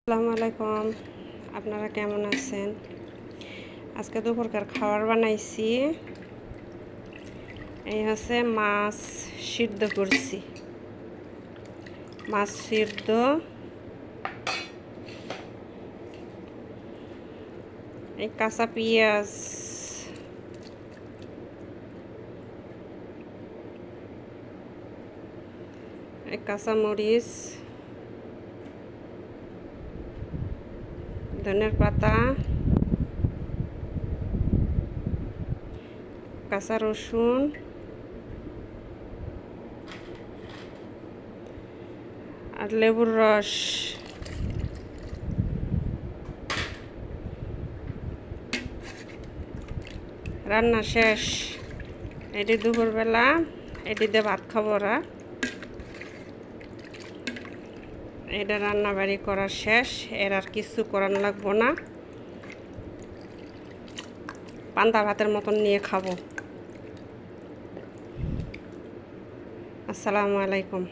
আসসালামু আলাইকুম, আপনারা কেমন আছেন? আজকে দুপুরকার খাবার বানাইছি। এই হচ্ছে মাছ সিদ্ধ করছি, মাছ সিদ্ধ, এই কাঁচা পেঁয়াজ, এই কাঁচা মরিচ, ধনের পাতা, কাঁচা রসুন, আর লেবুর রস। রান্না শেষ। এটি দুপুরবেলা, এটি দিয়ে ভাত খাবো ওরা। এটা রান্না বাড়ি করা শেষ, এর আর কিছু করার লাগবো না। পান্তা ভাতের মতন নিয়ে খাবো। আসসালামু আলাইকুম।